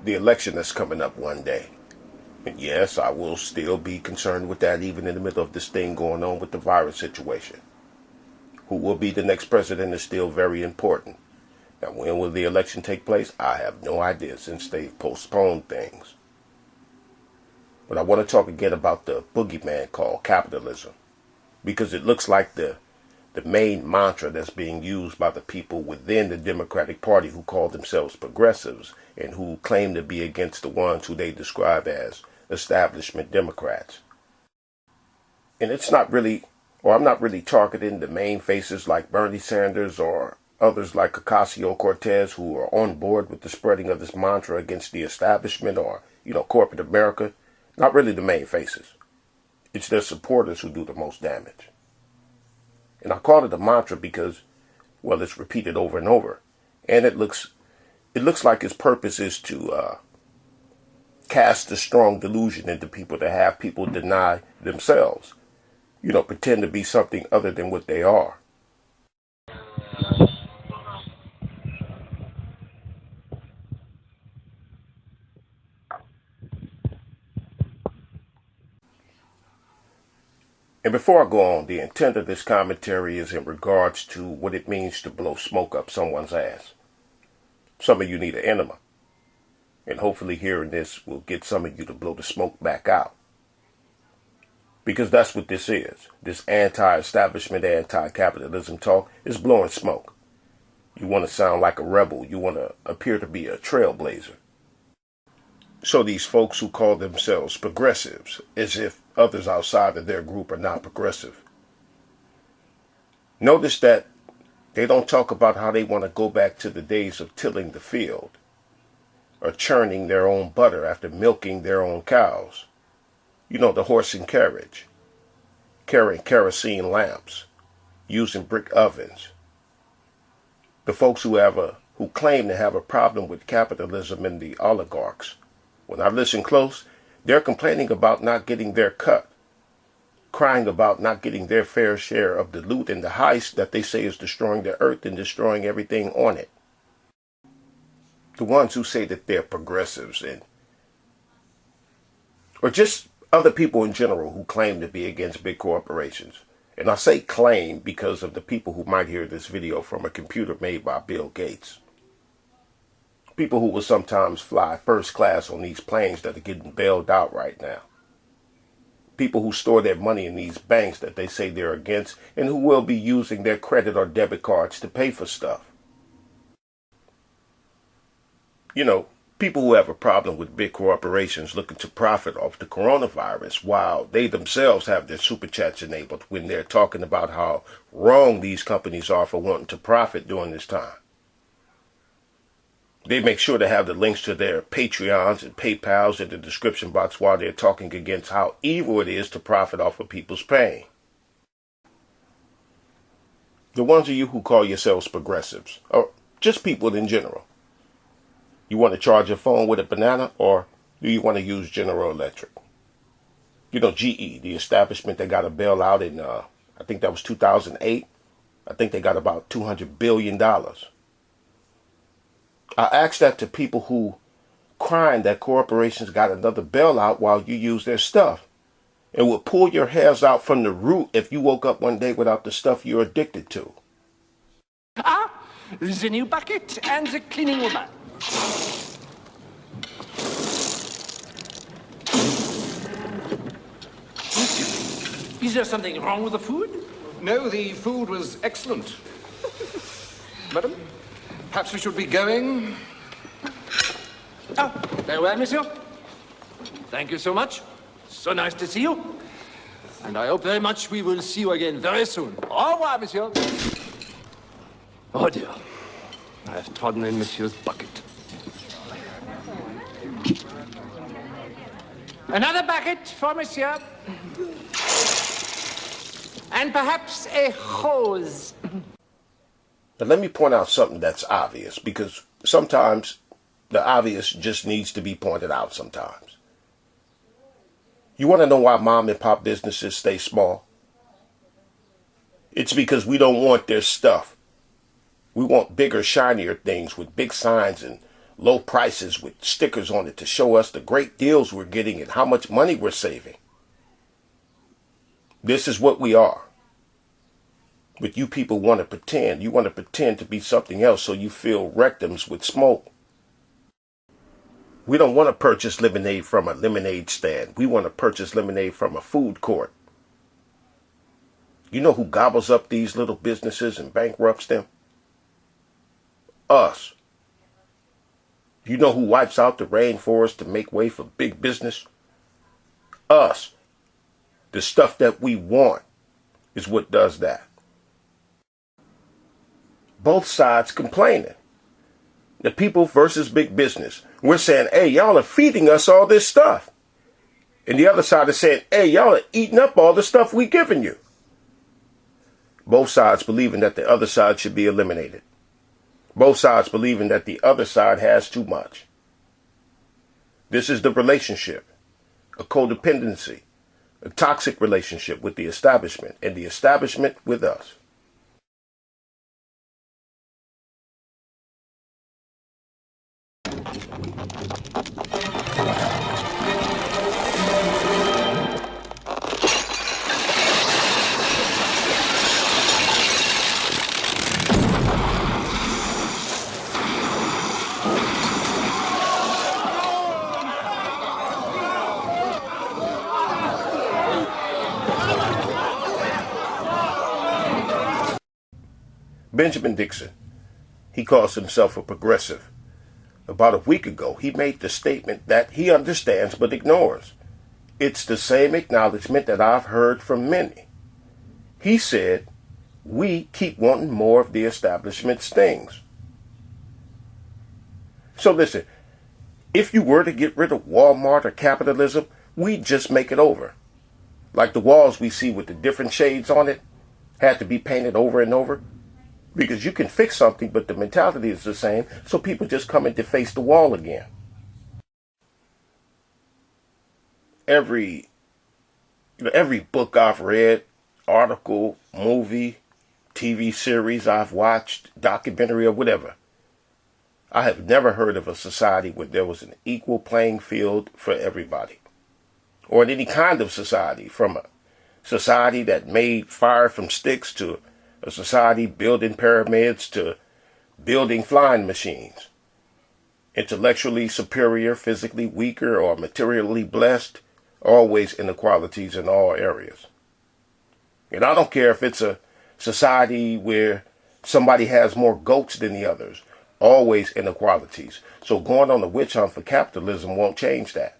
the election that's coming up one day. And yes, I will still be concerned with that even in the middle of this thing going on with the virus situation. Who will be the next president is still very important. Now, when will the election take place? I have no idea since they've postponed things. But I want to talk again about the boogeyman called capitalism, because it looks like the main mantra that's being used by the people within the Democratic Party who call themselves progressives and who claim to be against the ones who they describe as establishment Democrats. And it's not really, or I'm not really targeting the main faces like Bernie Sanders or others like Ocasio-Cortez who are on board with the spreading of this mantra against the establishment or, corporate America. Not really the main faces. It's their supporters who do the most damage. And I call it a mantra because, well, it's repeated over and over. And it looks like its purpose is to cast a strong delusion into people, to have people deny themselves. Pretend to be something other than what they are. And before I go on, the intent of this commentary is in regards to what it means to blow smoke up someone's ass. Some of you need an enema. And hopefully hearing this will get some of you to blow the smoke back out. Because that's what this is. This anti-establishment, anti-capitalism talk is blowing smoke. You want to sound like a rebel. You want to appear to be a trailblazer. So these folks who call themselves progressives, as if others outside of their group are not progressive. Notice that they don't talk about how they want to go back to the days of tilling the field, or churning their own butter after milking their own cows. The horse and carriage, carrying kerosene lamps, using brick ovens. The folks who claim to have a problem with capitalism and the oligarchs. When I listen close, they're complaining about not getting their cut, crying about not getting their fair share of the loot and the heist that they say is destroying the earth and destroying everything on it. The ones who say that they're progressives or just other people in general who claim to be against big corporations. And I say claim because of the people who might hear this video from a computer made by Bill Gates. People who will sometimes fly first class on these planes that are getting bailed out right now. People who store their money in these banks that they say they're against and who will be using their credit or debit cards to pay for stuff. People who have a problem with big corporations looking to profit off the coronavirus while they themselves have their super chats enabled when they're talking about how wrong these companies are for wanting to profit during this time. They make sure to have the links to their Patreons and PayPals in the description box while they're talking against how evil it is to profit off of people's pain. The ones of you who call yourselves progressives, or just people in general. You want to charge your phone with a banana, or do you want to use General Electric? GE, the establishment that got a bailout in, I think that was 2008. I think they got about $200 billion. I asked that to people who crying that corporations got another bailout while you use their stuff, and would pull your hairs out from the root if you woke up one day without the stuff you're addicted to. The new bucket and the cleaning woman. Is there something wrong with the food? No, the food was excellent. Madam, perhaps we should be going. Very well, monsieur. Thank you so much. So nice to see you. And I hope very much we will see you again very soon. Au revoir, monsieur. Oh dear. I have trodden in monsieur's bucket. Another bucket for monsieur. And perhaps a hose. Now let me point out something that's obvious, because sometimes the obvious just needs to be pointed out sometimes. You want to know why mom and pop businesses stay small? It's because we don't want their stuff. We want bigger, shinier things with big signs and low prices with stickers on it to show us the great deals we're getting and how much money we're saving. This is what we are. But you people want to pretend. You want to pretend to be something else so you fill rectums with smoke. We don't want to purchase lemonade from a lemonade stand. We want to purchase lemonade from a food court. You know who gobbles up these little businesses and bankrupts them? Us. You know who wipes out the rainforest to make way for big business? Us. The stuff that we want is what does that. Both sides complaining. The people versus big business. We're saying, hey, y'all are feeding us all this stuff. And the other side is saying, hey, y'all are eating up all the stuff we giving you. Both sides believing that the other side should be eliminated. Both sides believing that the other side has too much. This is the relationship, a codependency, a toxic relationship with the establishment and the establishment with us. Benjamin Dixon, he calls himself a progressive. About a week ago, he made the statement that he understands but ignores. It's the same acknowledgement that I've heard from many. He said, we keep wanting more of the establishment's things. So listen, if you were to get rid of Walmart or capitalism, we'd just make it over. Like the walls we see with the different shades on it had to be painted over and over. Because you can fix something, but the mentality is the same, so people just come in to face the wall again. Every book I've read, article, movie, TV series I've watched, documentary or whatever, I have never heard of a society where there was an equal playing field for everybody. Or in any kind of society, from a society that made fire from sticks to a society building pyramids to building flying machines. Intellectually superior, physically weaker, or materially blessed, always inequalities in all areas. And I don't care if it's a society where somebody has more goats than the others, always inequalities. So going on a witch hunt for capitalism won't change that.